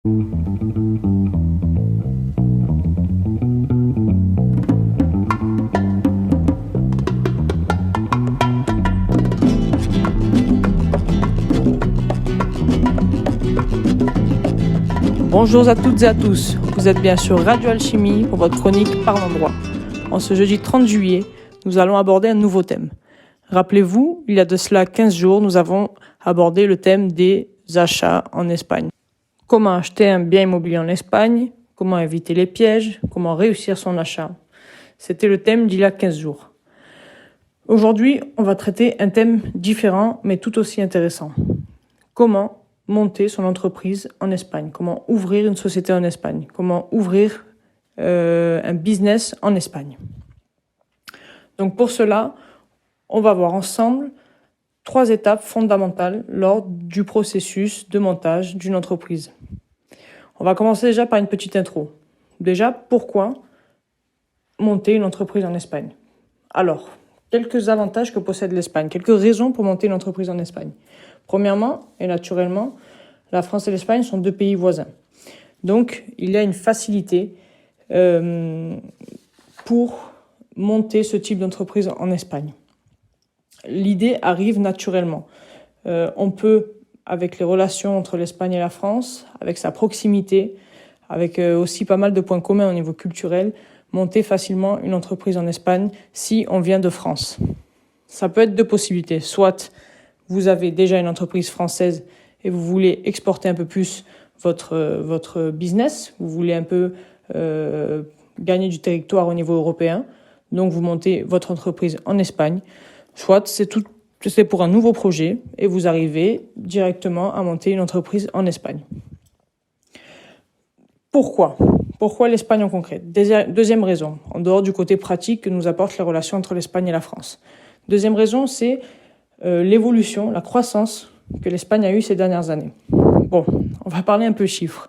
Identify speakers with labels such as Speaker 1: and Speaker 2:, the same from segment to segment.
Speaker 1: Bonjour à toutes et à tous, vous êtes bien sur Radio Alchimie pour votre chronique Par l'endroit. En ce jeudi 30 juillet, nous allons aborder un nouveau thème. Rappelez-vous, il y a de cela 15 jours, nous avons abordé le thème des achats en Espagne. Comment acheter un bien immobilier en Espagne, comment éviter les pièges, comment réussir son achat. C'était le thème d'il y a 15 jours. Aujourd'hui, on va traiter un thème différent mais tout aussi intéressant. Comment monter son entreprise en Espagne, comment ouvrir une société en Espagne, comment ouvrir un business en Espagne. Donc pour cela, on va voir ensemble 3 étapes fondamentales lors du processus de montage d'une entreprise. On va commencer déjà par une petite intro. Déjà, pourquoi monter une entreprise en Espagne ? Alors, quelques avantages que possède l'Espagne, quelques raisons pour monter une entreprise en Espagne. Premièrement, et naturellement, la France et l'Espagne sont 2 pays voisins. Donc, il y a une facilité pour monter ce type d'entreprise en Espagne. L'idée arrive naturellement. On peut, avec les relations entre l'Espagne et la France, avec sa proximité, avec aussi pas mal de points communs au niveau culturel, monter facilement une entreprise en Espagne si on vient de France. Ça peut être 2 possibilités. Soit vous avez déjà une entreprise française et vous voulez exporter un peu plus votre business, vous voulez un peu gagner du territoire au niveau européen, donc vous montez votre entreprise en Espagne. Soit c'est pour un nouveau projet et vous arrivez directement à monter une entreprise en Espagne. Pourquoi l'Espagne en concret ? Deuxième raison, en dehors du côté pratique que nous apportent les relations entre l'Espagne et la France. Deuxième raison, c'est l'évolution, la croissance que l'Espagne a eue ces dernières années. Bon, on va parler un peu chiffres.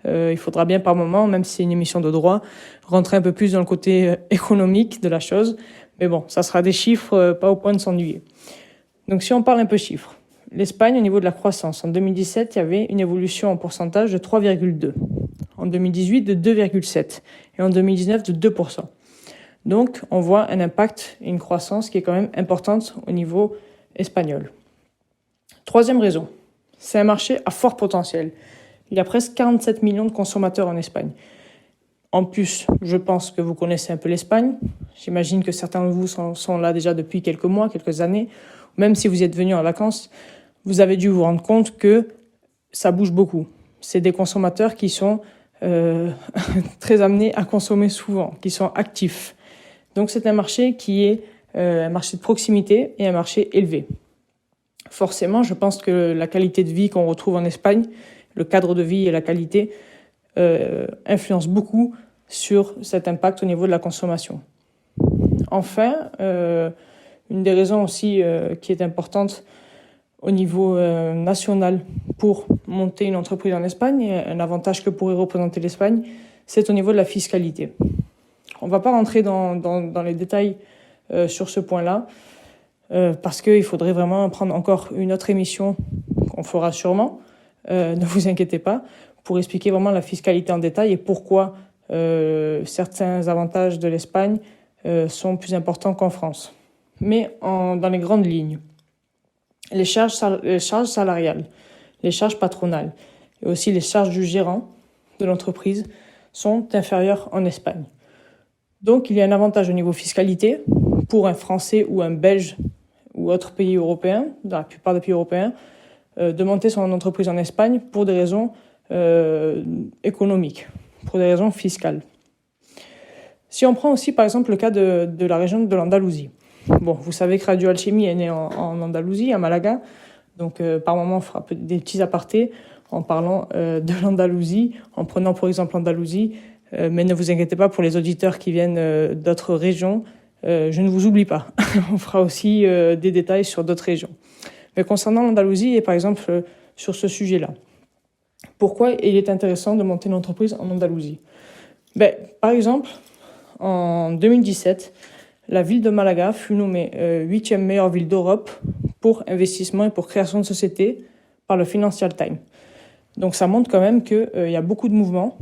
Speaker 1: Il faudra bien par moment, même si c'est une émission de droit, rentrer un peu plus dans le côté économique de la chose. Mais bon, ça sera des chiffres, pas au point de s'ennuyer. Donc si on parle un peu chiffres, l'Espagne, au niveau de la croissance, en 2017, il y avait une évolution en pourcentage de 3,2. En 2018, de 2,7. Et en 2019, de 2%. Donc, on voit un impact et une croissance qui est quand même importante au niveau espagnol. Troisième raison, c'est un marché à fort potentiel. Il y a presque 47 millions de consommateurs en Espagne. En plus, je pense que vous connaissez un peu l'Espagne. J'imagine que certains de vous sont là déjà depuis quelques mois, quelques années. Même si vous êtes venus en vacances, vous avez dû vous rendre compte que ça bouge beaucoup. C'est des consommateurs qui sont très amenés à consommer souvent, qui sont actifs. Donc c'est un marché qui est un marché de proximité et un marché élevé. Forcément, je pense que la qualité de vie qu'on retrouve en Espagne, le cadre de vie et la qualité influencent beaucoup sur cet impact au niveau de la consommation. Enfin, une des raisons aussi qui est importante au niveau national pour monter une entreprise en Espagne, et un avantage que pourrait représenter l'Espagne, c'est au niveau de la fiscalité. On ne va pas rentrer dans les détails sur ce point-là, parce qu'il faudrait vraiment prendre encore une autre émission qu'on fera sûrement, ne vous inquiétez pas, pour expliquer vraiment la fiscalité en détail et pourquoi certains avantages de l'Espagne sont plus importants qu'en France. Mais dans les grandes lignes, les charges salariales, les charges patronales et aussi les charges du gérant de l'entreprise sont inférieures en Espagne. Donc il y a un avantage au niveau fiscalité pour un Français ou un Belge ou autre pays européen, dans la plupart des pays européens, de monter son entreprise en Espagne pour des raisons économiques, pour des raisons fiscales. Si on prend aussi par exemple le cas de la région de l'Andalousie. Bon, vous savez que Radio Alchimie est née en Andalousie, à Malaga, donc par moment on fera des petits apartés en parlant de l'Andalousie, en prenant pour exemple l'Andalousie, mais ne vous inquiétez pas pour les auditeurs qui viennent d'autres régions, je ne vous oublie pas. On fera aussi des détails sur d'autres régions. Mais concernant l'Andalousie et par exemple sur ce sujet-là, pourquoi il est intéressant de monter une entreprise en Andalousie ? Par exemple, en 2017, la ville de Malaga fut nommée 8e meilleure ville d'Europe pour investissement et pour création de société par le Financial Times. Donc ça montre quand même qu'il y a beaucoup de mouvements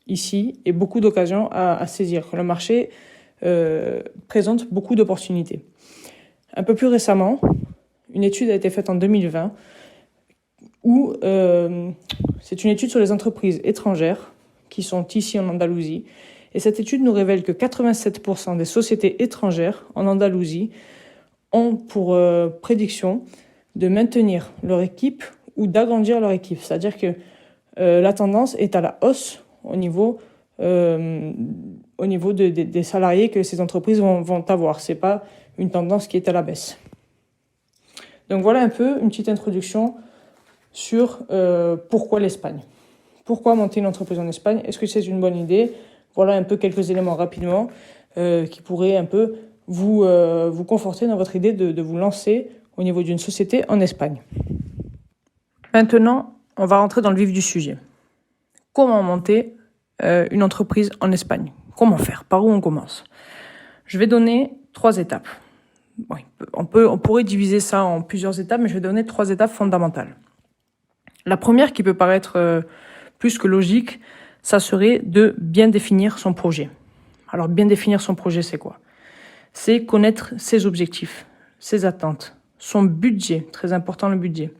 Speaker 1: ici et beaucoup d'occasions à saisir. Le marché présente beaucoup d'opportunités. Un peu plus récemment, une étude a été faite en 2020 où c'est une étude sur les entreprises étrangères qui sont ici en Andalousie. Et cette étude nous révèle que 87% des sociétés étrangères en Andalousie ont pour prédiction de maintenir leur équipe ou d'agrandir leur équipe. C'est-à-dire que la tendance est à la hausse au niveau des salariés que ces entreprises vont avoir. Ce n'est pas une tendance qui est à la baisse. Donc voilà un peu une petite introduction sur pourquoi l'Espagne. Pourquoi monter une entreprise en Espagne? Est-ce que c'est une bonne idée? Voilà un peu quelques éléments rapidement qui pourraient un peu vous conforter dans votre idée de vous lancer au niveau d'une société en Espagne. Maintenant, on va rentrer dans le vif du sujet. Comment monter une entreprise en Espagne? Comment faire? Par où on commence? Je vais donner 3 étapes. Oui, on pourrait diviser ça en plusieurs étapes, mais je vais donner 3 étapes fondamentales. La première, qui peut paraître plus que logique, ça serait de bien définir son projet. Alors, bien définir son projet, c'est quoi? C'est connaître ses objectifs, ses attentes, son budget, très important le budget,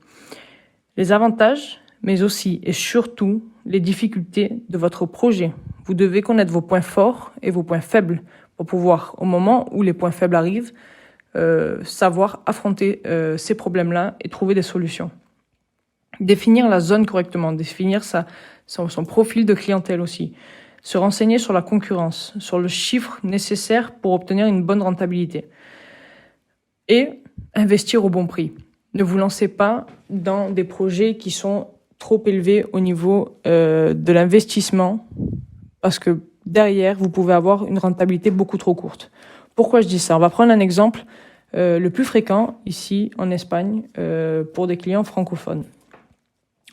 Speaker 1: les avantages, mais aussi et surtout les difficultés de votre projet. Vous devez connaître vos points forts et vos points faibles pour pouvoir, au moment où les points faibles arrivent, savoir affronter ces problèmes-là et trouver des solutions. Définir la zone correctement, définir son profil de clientèle aussi. Se renseigner sur la concurrence, sur le chiffre nécessaire pour obtenir une bonne rentabilité. Et investir au bon prix. Ne vous lancez pas dans des projets qui sont trop élevés au niveau de l'investissement parce que derrière, vous pouvez avoir une rentabilité beaucoup trop courte. Pourquoi je dis ça? On va prendre un exemple le plus fréquent ici en Espagne pour des clients francophones.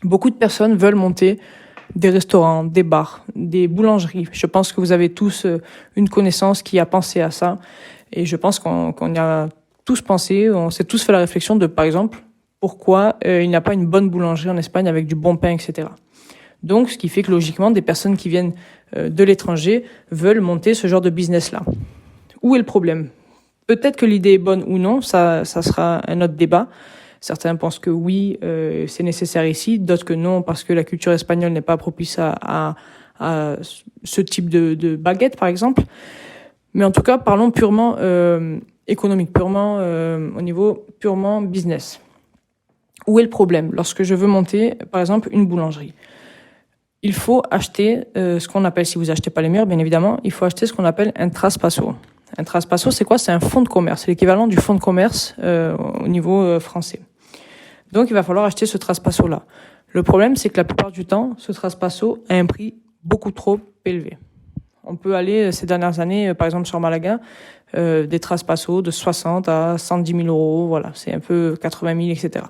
Speaker 1: Beaucoup de personnes veulent monter des restaurants, des bars, des boulangeries. Je pense que vous avez tous une connaissance qui a pensé à ça. Et je pense qu'on y a tous pensé, on s'est tous fait la réflexion de, par exemple, pourquoi il n'y a pas une bonne boulangerie en Espagne avec du bon pain, etc. Donc, ce qui fait que logiquement, des personnes qui viennent de l'étranger veulent monter ce genre de business-là. Où est le problème? Peut-être que l'idée est bonne ou non, ça sera un autre débat. Certains pensent que oui, c'est nécessaire ici, d'autres que non, parce que la culture espagnole n'est pas propice à ce type de baguette, par exemple. Mais en tout cas, parlons purement économique, purement au niveau purement business. Où est le problème? Lorsque je veux monter, par exemple, une boulangerie, il faut acheter ce qu'on appelle, si vous achetez pas les murs, bien évidemment, il faut acheter ce qu'on appelle un traspasso. Un traspasso, c'est quoi? C'est un fonds de commerce. C'est l'équivalent du fonds de commerce au niveau français. Donc, il va falloir acheter ce traspasso-là. Le problème, c'est que la plupart du temps, ce traspasso a un prix beaucoup trop élevé. On peut aller, ces dernières années, par exemple sur Malaga, des traspassos de 60 à 110 000 euros. Voilà, c'est un peu 80 000, etc.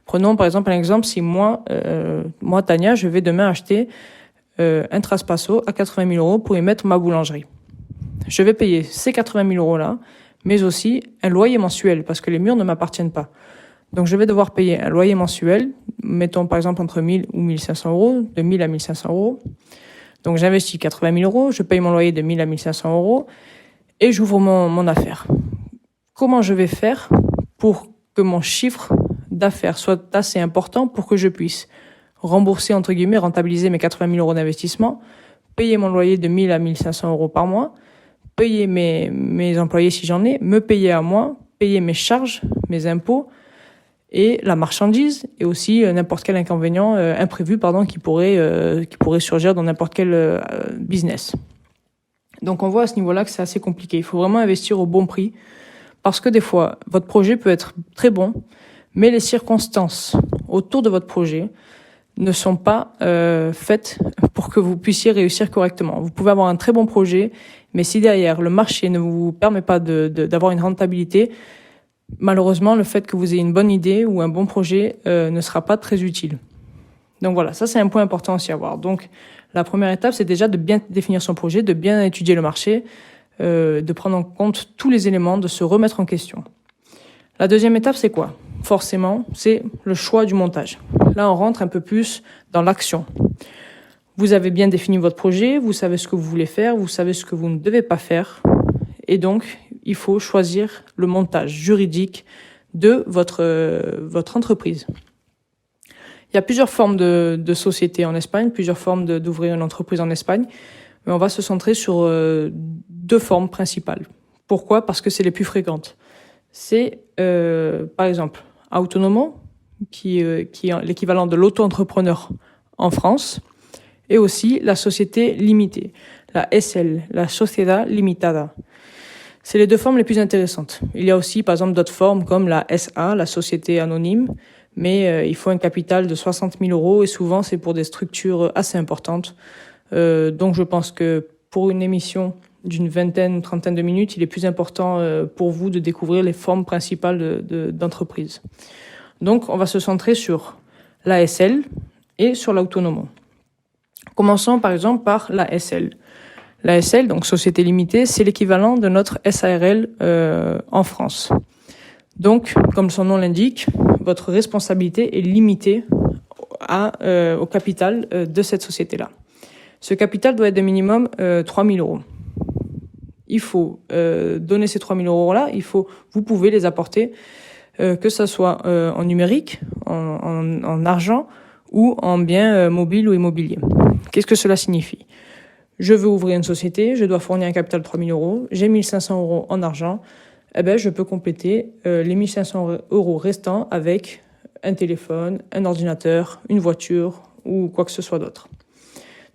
Speaker 1: Prenons par exemple un exemple, si moi, Tania, je vais demain acheter un traspasso à 80 000 euros pour y mettre ma boulangerie. Je vais payer ces 80 000 euros-là, mais aussi un loyer mensuel, parce que les murs ne m'appartiennent pas. Donc je vais devoir payer un loyer mensuel, mettons par exemple entre 1 000 ou 1 500 euros, de 1 000 à 1 500 euros. Donc j'investis 80 000 euros, je paye mon loyer de 1 000 à 1 500 euros et j'ouvre mon affaire. Comment je vais faire pour que mon chiffre d'affaires soit assez important pour que je puisse rembourser, entre guillemets, rentabiliser mes 80 000 euros d'investissement, payer mon loyer de 1 000 à 1 500 euros par mois, payer mes employés si j'en ai, me payer à moi, payer mes charges, mes impôts, et la marchandise, et aussi n'importe quel inconvénient imprévu qui pourrait surgir dans n'importe quel business. Donc on voit à ce niveau-là que c'est assez compliqué. Il faut vraiment investir au bon prix, parce que des fois, votre projet peut être très bon, mais les circonstances autour de votre projet ne sont pas faites pour que vous puissiez réussir correctement. Vous pouvez avoir un très bon projet, mais si derrière le marché ne vous permet pas d'avoir une rentabilité, malheureusement, le fait que vous ayez une bonne idée ou un bon projet ne sera pas très utile. Donc voilà, ça c'est un point important aussi à voir. Donc la première étape, c'est déjà de bien définir son projet, de bien étudier le marché, de prendre en compte tous les éléments, de se remettre en question. La deuxième étape, c'est quoi? Forcément, c'est le choix du montage. Là, on rentre un peu plus dans l'action. Vous avez bien défini votre projet, vous savez ce que vous voulez faire, vous savez ce que vous ne devez pas faire. Et donc, il faut choisir le montage juridique de votre entreprise. Il y a plusieurs formes de sociétés en Espagne, plusieurs formes d'ouvrir une entreprise en Espagne, mais on va se centrer sur 2 formes principales. Pourquoi ? Parce que c'est les plus fréquentes. C'est, par exemple, Autónomo, qui est l'équivalent de l'auto-entrepreneur en France, et aussi la société limitée, la SL, la Sociedad Limitada. C'est les 2 formes les plus intéressantes. Il y a aussi, par exemple, d'autres formes comme la SA, la société anonyme, mais il faut un capital de 60 000 euros et souvent c'est pour des structures assez importantes. Donc je pense que pour une émission d'une vingtaine, trentaine de minutes, il est plus important pour vous de découvrir les formes principales d'entreprise. Donc on va se centrer sur l'ASL et sur l'autonomo. Commençons par exemple par la SL. La SL, donc Société Limitée, c'est l'équivalent de notre SARL en France. Donc, comme son nom l'indique, votre responsabilité est limitée au capital de cette société-là. Ce capital doit être de minimum 3 000 euros. Il faut donner ces 3 000 euros-là, vous pouvez les apporter, que ce soit en numérique, en argent ou en biens mobiles ou immobiliers. Qu'est-ce que cela signifie ? Je veux ouvrir une société, je dois fournir un capital de 3 000 euros, j'ai 1 500 euros en argent, je peux compléter les 1 500 euros restants avec un téléphone, un ordinateur, une voiture ou quoi que ce soit d'autre.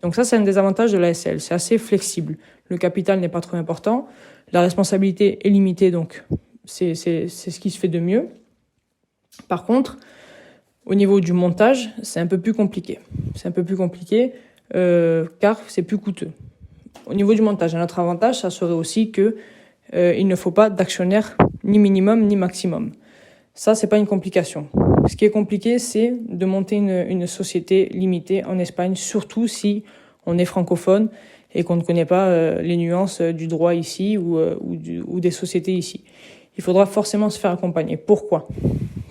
Speaker 1: Donc ça, c'est un des avantages de l'ASL, c'est assez flexible. Le capital n'est pas trop important, la responsabilité est limitée, donc c'est ce qui se fait de mieux. Par contre, au niveau du montage, c'est un peu plus compliqué. Car c'est plus coûteux. Au niveau du montage, un autre avantage, ça serait aussi que il ne faut pas d'actionnaire ni minimum ni maximum. Ça, c'est pas une complication. Ce qui est compliqué, c'est de monter une société limitée en Espagne, surtout si on est francophone et qu'on ne connaît pas les nuances du droit ici ou des sociétés ici. Il faudra forcément se faire accompagner. Pourquoi ?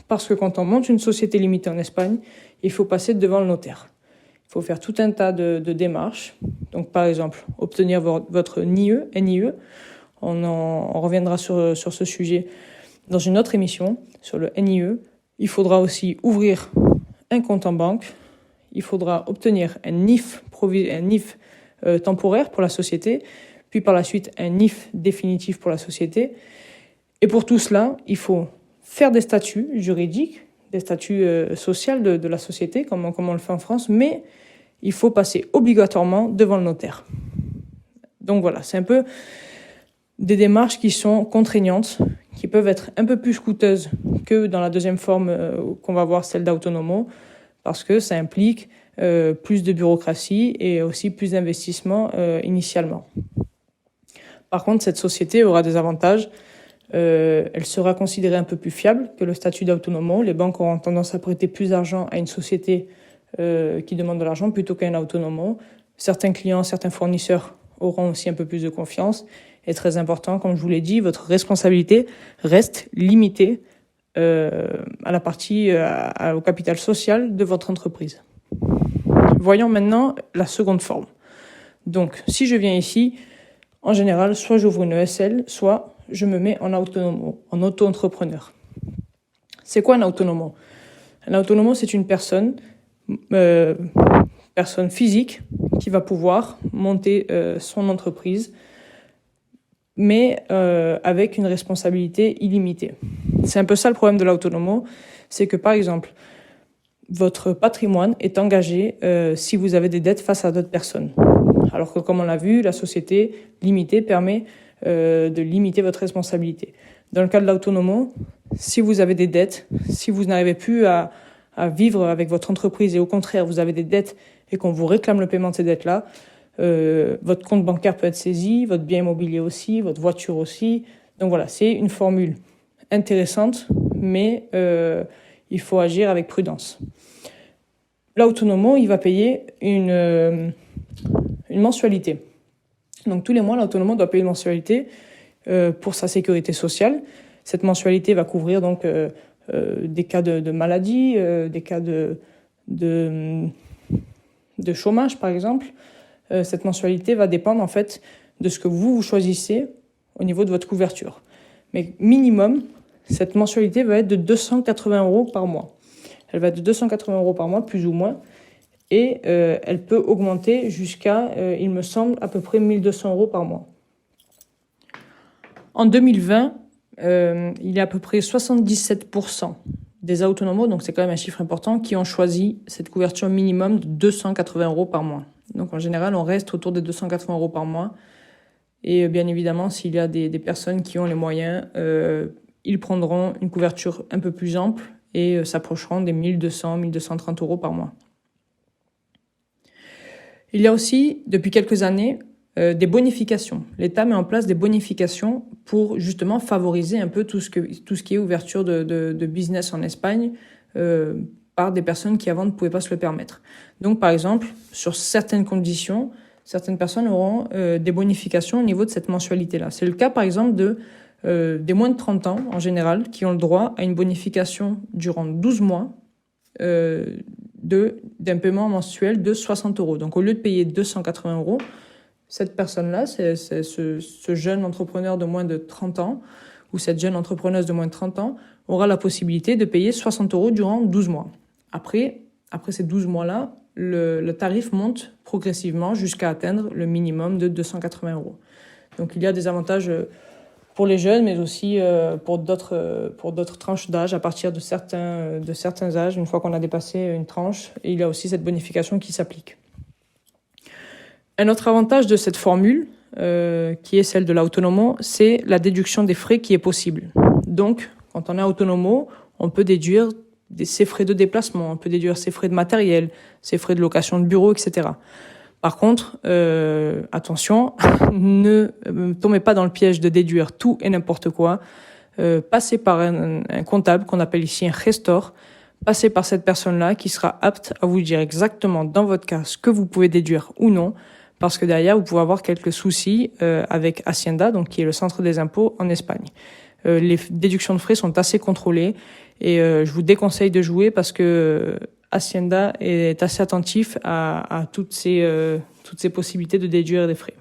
Speaker 1: Parce que quand on monte une société limitée en Espagne, il faut passer devant le notaire. Il faut faire tout un tas de démarches. Donc, par exemple, obtenir votre NIE. On reviendra sur ce sujet dans une autre émission, sur le NIE. Il faudra aussi ouvrir un compte en banque. Il faudra obtenir un NIF temporaire pour la société, puis par la suite un NIF définitif pour la société. Et pour tout cela, il faut faire des statuts juridiques, des statuts sociaux de la société, comme on le fait en France, mais il faut passer obligatoirement devant le notaire. Donc voilà, c'est un peu des démarches qui sont contraignantes, qui peuvent être un peu plus coûteuses que dans la deuxième forme qu'on va voir, celle d'Autónomo, parce que ça implique plus de bureaucratie et aussi plus d'investissement initialement. Par contre, cette société aura des avantages. Elle sera considérée un peu plus fiable que le statut d'Autónomo. Les banques auront tendance à prêter plus d'argent à une société qui demande de l'argent plutôt qu'à un Autónomo. Certains clients, certains fournisseurs auront aussi un peu plus de confiance. Et très important, comme je vous l'ai dit, votre responsabilité reste limitée à la partie, au capital social de votre entreprise. Voyons maintenant la seconde forme. Donc, si je viens ici, en général, soit j'ouvre une ESL, soit je me mets en Autónomo, en auto-entrepreneur. C'est quoi un Autónomo ? Un Autónomo, c'est une personne physique qui va pouvoir monter son entreprise, mais avec une responsabilité illimitée. C'est un peu ça le problème de l'Autónomo, c'est que par exemple, votre patrimoine est engagé si vous avez des dettes face à d'autres personnes. Alors que comme on l'a vu, la société limitée permet de limiter votre responsabilité. Dans le cas de l'Autónomo, si vous avez des dettes, si vous n'arrivez plus à vivre avec votre entreprise et au contraire vous avez des dettes et qu'on vous réclame le paiement de ces dettes-là, votre compte bancaire peut être saisi, votre bien immobilier aussi, votre voiture aussi. Donc voilà, c'est une formule intéressante, mais il faut agir avec prudence. L'Autónomo, il va payer une mensualité. Donc tous les mois, l'Autónomo doit payer une mensualité pour sa sécurité sociale. Cette mensualité va couvrir donc des cas de maladie, des cas de chômage, par exemple, cette mensualité va dépendre en fait de ce que vous choisissez au niveau de votre couverture. Mais minimum, cette mensualité va être de 280 € par mois. Elle va être de 280 € par mois, plus ou moins, et elle peut augmenter jusqu'à, il me semble, à peu près 1 200 € par mois. En 2020, il y a à peu près 77% des autonomos, donc c'est quand même un chiffre important, qui ont choisi cette couverture minimum de 280 € par mois. Donc en général, on reste autour des 280 € par mois. Et bien évidemment, s'il y a des personnes qui ont les moyens, ils prendront une couverture un peu plus ample et s'approcheront des 1200, 1230 € par mois. Il y a aussi, depuis quelques années, des bonifications. L'État met en place des bonifications pour justement favoriser un peu tout ce qui est ouverture de business en Espagne par des personnes qui avant ne pouvaient pas se le permettre. Donc par exemple, sur certaines conditions, certaines personnes auront des bonifications au niveau de cette mensualité-là. C'est le cas par exemple des moins de 30 ans en général qui ont le droit à une bonification durant 12 mois d'un paiement mensuel de 60 €. Donc au lieu de payer 280 €, cette personne-là, ce jeune entrepreneur de moins de 30 ans ou cette jeune entrepreneuse de moins de 30 ans aura la possibilité de payer 60 € durant 12 mois. Après ces 12 mois-là, le tarif monte progressivement jusqu'à atteindre le minimum de 280 €. Donc il y a des avantages pour les jeunes, mais aussi pour d'autres tranches d'âge à partir de certains âges, une fois qu'on a dépassé une tranche. Et il y a aussi cette bonification qui s'applique. Un autre avantage de cette formule, qui est celle de l'autonomo, c'est la déduction des frais qui est possible. Donc, quand on est autonomo, on peut déduire ses frais de déplacement, on peut déduire ses frais de matériel, ses frais de location de bureau, etc. Par contre, attention, ne tombez pas dans le piège de déduire tout et n'importe quoi. Passez par un comptable qu'on appelle ici un gestor. Passez par cette personne-là qui sera apte à vous dire exactement dans votre cas ce que vous pouvez déduire ou non, parce que derrière, vous pouvez avoir quelques soucis avec Hacienda, donc qui est le centre des impôts en Espagne. Les déductions de frais sont assez contrôlées et je vous déconseille de jouer parce que Hacienda est assez attentif à toutes ces possibilités de déduire des frais.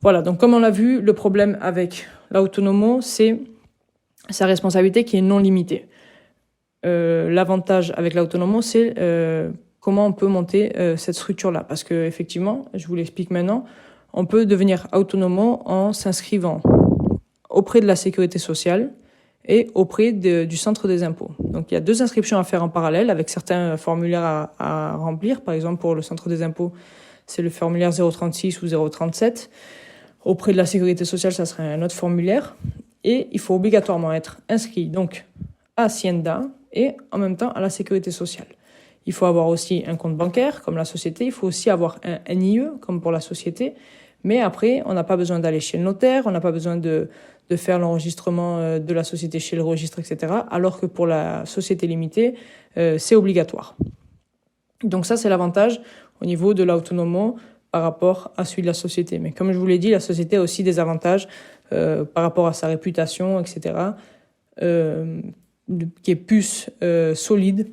Speaker 1: Voilà, donc comme on l'a vu, le problème avec l'autonomo, c'est sa responsabilité qui est non limitée. L'avantage avec l'autonomo, c'est comment on peut monter cette structure-là. Parce que effectivement, je vous l'explique maintenant, on peut devenir autonomo en s'inscrivant auprès de la sécurité sociale et auprès du centre des impôts. Donc il y a 2 inscriptions à faire en parallèle avec certains formulaires à remplir. Par exemple, pour le centre des impôts, c'est le formulaire 036 ou 037. Auprès de la sécurité sociale, ça serait un autre formulaire. Et il faut obligatoirement être inscrit donc à Hacienda et en même temps à la sécurité sociale. Il faut avoir aussi un compte bancaire comme la société. Il faut aussi avoir un NIE comme pour la société. Mais après, on n'a pas besoin d'aller chez le notaire, on n'a pas besoin de faire l'enregistrement de la société chez le registre, etc. Alors que pour la société limitée, c'est obligatoire. Donc ça, c'est l'avantage au niveau de l'autonomo par rapport à celui de la société. Mais comme je vous l'ai dit, la société a aussi des avantages par rapport à sa réputation, etc., qui est plus solide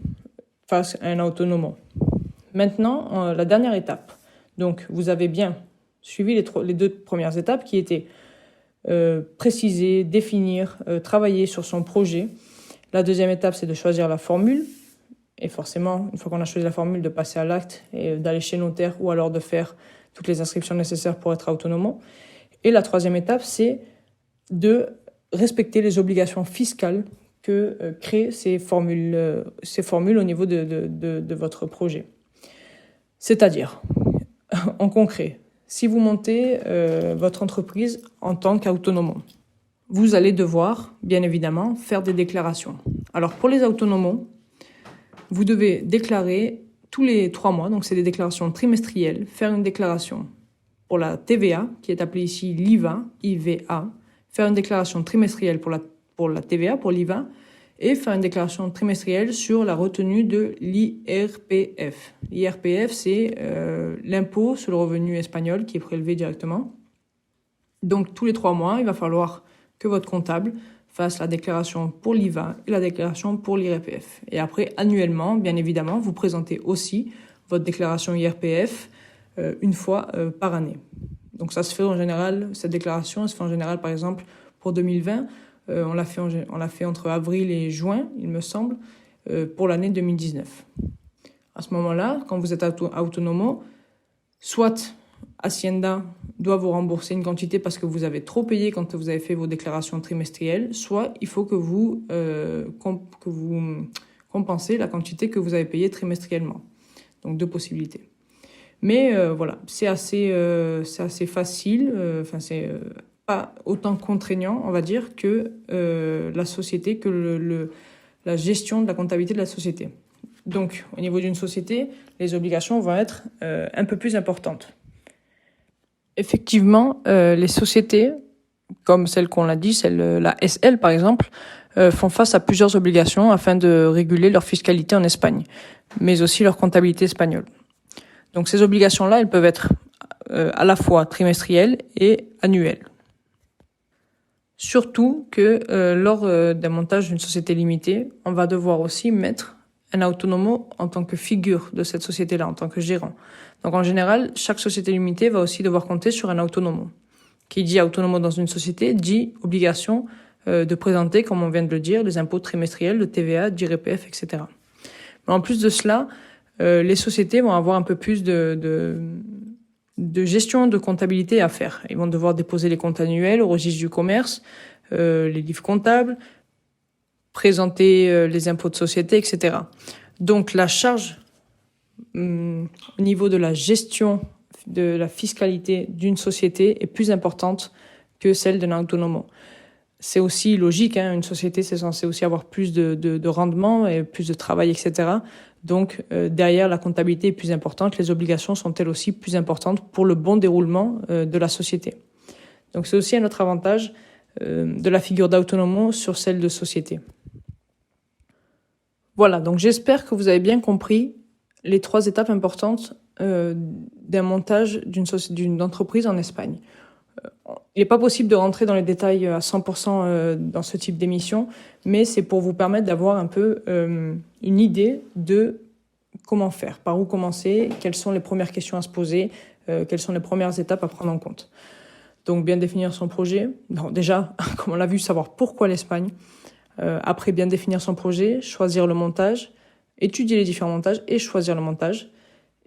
Speaker 1: face à un autonomo. Maintenant, la dernière étape. Donc, vous avez bien suivi les 2 premières étapes qui étaient préciser, définir, travailler sur son projet. La deuxième étape, c'est de choisir la formule. Et forcément, une fois qu'on a choisi la formule, de passer à l'acte et d'aller chez le notaire ou alors de faire toutes les inscriptions nécessaires pour être autonomo. Et la troisième étape, c'est de respecter les obligations fiscales que créent ces formules au niveau de votre projet. C'est-à-dire, en concret, si vous montez votre entreprise en tant qu'autonomo, vous allez devoir, bien évidemment, faire des déclarations. Alors, pour les autonomos, vous devez déclarer tous les 3 mois, donc c'est des déclarations trimestrielles, faire une déclaration pour la TVA, qui est appelée ici l'IVA, IVA, faire une déclaration trimestrielle pour la TVA, pour l'IVA, et faire une déclaration trimestrielle sur la retenue de l'IRPF. L'IRPF, c'est l'impôt sur le revenu espagnol qui est prélevé directement. Donc, tous les 3 mois, il va falloir que votre comptable fassent la déclaration pour l'IVA et la déclaration pour l'IRPF. Et après, annuellement, bien évidemment, vous présentez aussi votre déclaration IRPF une fois par année. Donc ça se fait en général, cette déclaration, elle se fait en général, par exemple, pour 2020, on l'a fait entre avril et juin, il me semble, pour l'année 2019. À ce moment-là, quand vous êtes autonomo, soit Hacienda doit vous rembourser une quantité parce que vous avez trop payé quand vous avez fait vos déclarations trimestrielles, soit il faut que vous compensez la quantité que vous avez payée trimestriellement. Donc 2 possibilités. Mais voilà, c'est assez facile, c'est pas autant contraignant, on va dire, que la société, que la gestion de la comptabilité de la société. Donc, au niveau d'une société, les obligations vont être un peu plus importantes. Effectivement, les sociétés, comme celle qu'on l'a dit, la SL par exemple, font face à plusieurs obligations afin de réguler leur fiscalité en Espagne, mais aussi leur comptabilité espagnole. Donc ces obligations-là, elles peuvent être à la fois trimestrielles et annuelles. Surtout que lors d'un montage d'une société limitée, on va devoir aussi mettre un autonomo en tant que figure de cette société-là, en tant que gérant. Donc en général, chaque société limitée va aussi devoir compter sur un autonomo. Qui dit autonomo dans une société, dit obligation de présenter, comme on vient de le dire, les impôts trimestriels, le TVA, d'IRPF, etc. Mais en plus de cela, les sociétés vont avoir un peu plus de gestion de comptabilité à faire. Ils vont devoir déposer les comptes annuels au registre du commerce, les livres comptables, présenter les impôts de société, etc. Donc la charge au niveau de la gestion de la fiscalité d'une société est plus importante que celle d'un autonomo. C'est aussi logique, une société c'est censé aussi avoir plus de rendement et plus de travail, etc. Donc derrière la comptabilité est plus importante, les obligations sont elles aussi plus importantes pour le bon déroulement de la société. Donc c'est aussi un autre avantage de la figure d'autonomo sur celle de société. Voilà, donc j'espère que vous avez bien compris les 3 étapes importantes d'un montage d'une entreprise en Espagne. Il n'est pas possible de rentrer dans les détails à 100% dans ce type d'émission, mais c'est pour vous permettre d'avoir un peu une idée de comment faire, par où commencer, quelles sont les premières questions à se poser, quelles sont les premières étapes à prendre en compte. Donc bien définir son projet, déjà, comme on l'a vu, savoir pourquoi l'Espagne. Après bien définir son projet, choisir le montage, étudier les différents montages et choisir le montage.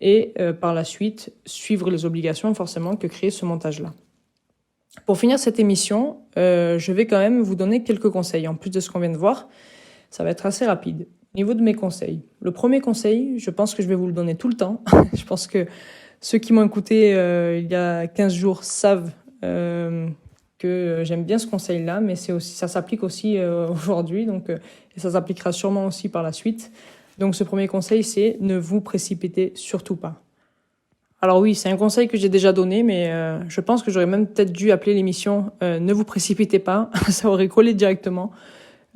Speaker 1: Et par la suite, suivre les obligations forcément que crée ce montage-là. Pour finir cette émission, je vais quand même vous donner quelques conseils. En plus de ce qu'on vient de voir, ça va être assez rapide. Au niveau de mes conseils, le premier conseil, je pense que je vais vous le donner tout le temps. Je pense que ceux qui m'ont écouté il y a 15 jours savent que j'aime bien ce conseil-là, mais ça s'applique aussi aujourd'hui, et ça s'appliquera sûrement aussi par la suite. Donc ce premier conseil, c'est ne vous précipitez surtout pas. Alors oui, c'est un conseil que j'ai déjà donné, mais je pense que j'aurais même peut-être dû appeler l'émission « Ne vous précipitez pas », ça aurait collé directement.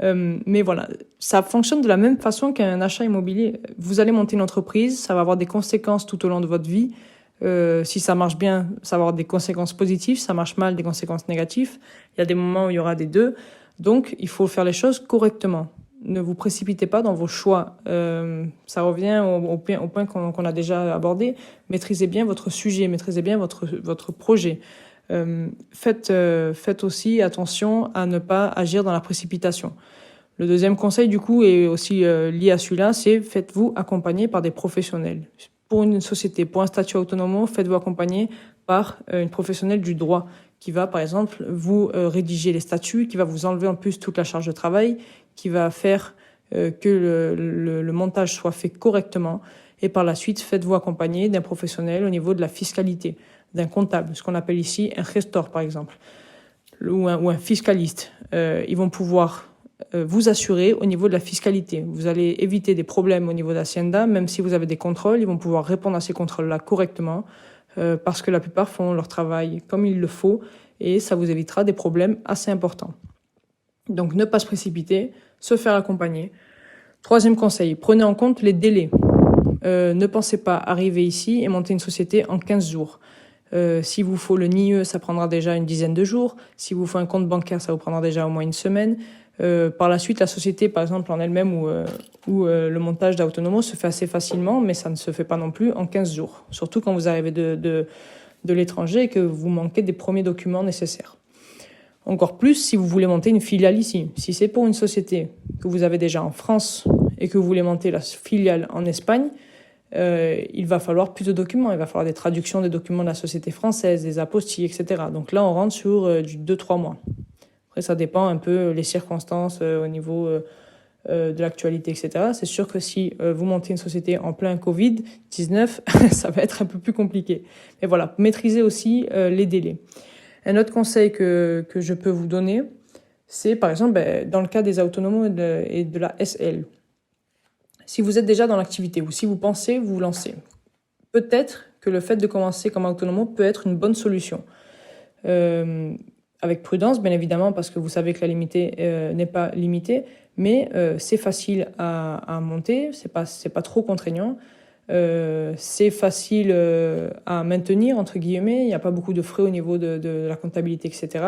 Speaker 1: Mais voilà, ça fonctionne de la même façon qu'un achat immobilier. Vous allez monter une entreprise, ça va avoir des conséquences tout au long de votre vie. Si ça marche bien, ça va avoir des conséquences positives. Si ça marche mal, des conséquences négatives. Il y a des moments où il y aura des deux. Donc, il faut faire les choses correctement. Ne vous précipitez pas dans vos choix. Ça revient au point qu'on a déjà abordé. Maîtrisez bien votre sujet, maîtrisez bien votre projet. Faites aussi attention à ne pas agir dans la précipitation. Le deuxième conseil, du coup, est aussi lié à celui-là, c'est faites-vous accompagner par des professionnels. Pour une société, pour un statut autonome, faites-vous accompagner par une professionnelle du droit qui va, par exemple, vous rédiger les statuts, qui va vous enlever en plus toute la charge de travail, qui va faire que le montage soit fait correctement. Et par la suite, faites-vous accompagner d'un professionnel au niveau de la fiscalité, d'un comptable, ce qu'on appelle ici un gestor, par exemple, ou un fiscaliste. Ils vont pouvoir vous assurer au niveau de la fiscalité. Vous allez éviter des problèmes au niveau d'Hacienda, même si vous avez des contrôles, ils vont pouvoir répondre à ces contrôles-là correctement, parce que la plupart font leur travail comme il le faut, et ça vous évitera des problèmes assez importants. Donc ne pas se précipiter, se faire accompagner. Troisième conseil, prenez en compte les délais. Ne pensez pas arriver ici et monter une société en 15 jours. S'il vous faut le NIE, ça prendra déjà une dizaine de jours. S'il vous faut un compte bancaire, ça vous prendra déjà au moins une semaine. Par la suite, la société, par exemple, en elle-même ou le montage d'Autonomo se fait assez facilement, mais ça ne se fait pas non plus en 15 jours. Surtout quand vous arrivez de l'étranger et que vous manquez des premiers documents nécessaires. Encore plus si vous voulez monter une filiale ici. Si c'est pour une société que vous avez déjà en France et que vous voulez monter la filiale en Espagne, il va falloir plus de documents. Il va falloir des traductions des documents de la société française, des apostilles, etc. Donc là, on rentre sur du 2-3 mois. Après, ça dépend un peu les circonstances au niveau de l'actualité, etc. C'est sûr que si vous montez une société en plein Covid-19, ça va être un peu plus compliqué. Mais voilà, maîtrisez aussi les délais. Un autre conseil que je peux vous donner, c'est par exemple dans le cas des autonomes et de la SL. Si vous êtes déjà dans l'activité ou si vous pensez vous lancer, peut-être que le fait de commencer comme autonome peut être une bonne solution. Avec prudence, bien évidemment, parce que vous savez que la limitée n'est pas limitée, mais c'est facile à monter, c'est pas trop contraignant. C'est facile à maintenir, entre guillemets, il n'y a pas beaucoup de frais au niveau de la comptabilité, etc.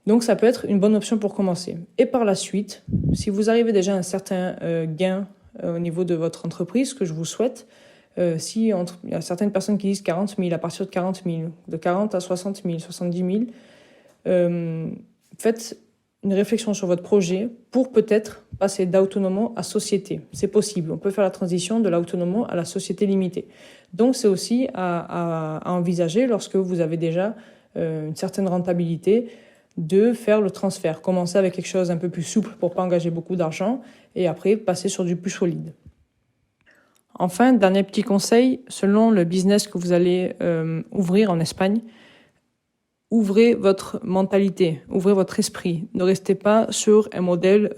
Speaker 1: Donc ça peut être une bonne option pour commencer. Et par la suite, si vous arrivez déjà à un certain gain au niveau de votre entreprise, ce que je vous souhaite, il y a certaines personnes qui disent 40 000, à partir de 40 000, de 40 à 60 000, 70 000, faites une réflexion sur votre projet pour peut-être passer d'autonomo à société. C'est possible. On peut faire la transition de l'autonomo à la société limitée. Donc, c'est aussi à envisager lorsque vous avez déjà une certaine rentabilité de faire le transfert. Commencer avec quelque chose un peu plus souple pour pas engager beaucoup d'argent et après passer sur du plus solide. Enfin, dernier petit conseil, selon le business que vous allez ouvrir en Espagne, ouvrez votre mentalité, ouvrez votre esprit. Ne restez pas sur un modèle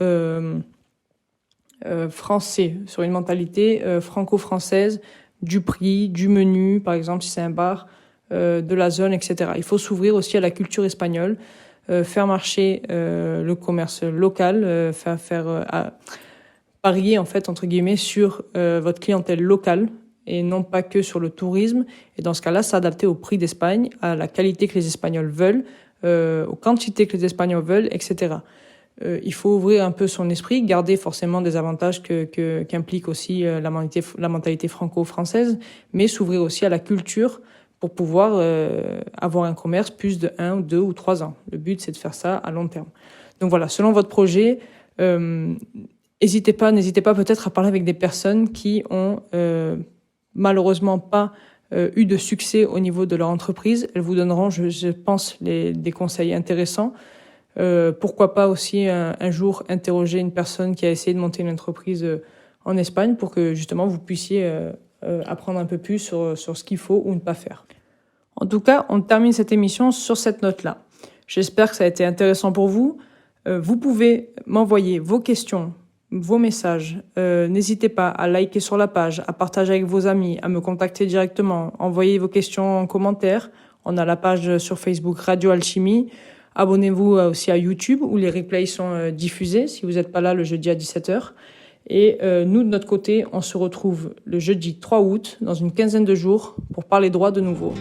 Speaker 1: français, sur une mentalité franco-française du prix, du menu, par exemple si c'est un bar, de la zone, etc. Il faut s'ouvrir aussi à la culture espagnole, faire marcher le commerce local, parier en fait entre guillemets sur votre clientèle locale et non pas que sur le tourisme. Et dans ce cas-là, s'adapter au prix d'Espagne, à la qualité que les Espagnols veulent, aux quantités que les Espagnols veulent, etc. Il faut ouvrir un peu son esprit, garder forcément des avantages qu'implique aussi la mentalité franco-française, mais s'ouvrir aussi à la culture pour pouvoir avoir un commerce plus de 1, 2 ou 3 ans. Le but, c'est de faire ça à long terme. Donc voilà, selon votre projet, n'hésitez pas peut-être à parler avec des personnes qui ont malheureusement pas eu de succès au niveau de leur entreprise. Elles vous donneront, je pense, des conseils intéressants. Pourquoi pas aussi un jour interroger une personne qui a essayé de monter une entreprise en Espagne pour que justement vous puissiez apprendre un peu plus sur ce qu'il faut ou ne pas faire. En tout cas, on termine cette émission sur cette note-là. J'espère que ça a été intéressant pour vous. Vous pouvez m'envoyer vos questions, vos messages. N'hésitez pas à liker sur la page, à partager avec vos amis, à me contacter directement. Envoyez vos questions en commentaire. On a la page sur Facebook Radio Alchimie. Abonnez-vous aussi à YouTube où les replays sont diffusés si vous n'êtes pas là le jeudi à 17h. Et nous, de notre côté, on se retrouve le jeudi 3 août, dans une quinzaine de jours, pour parler droit de nouveau.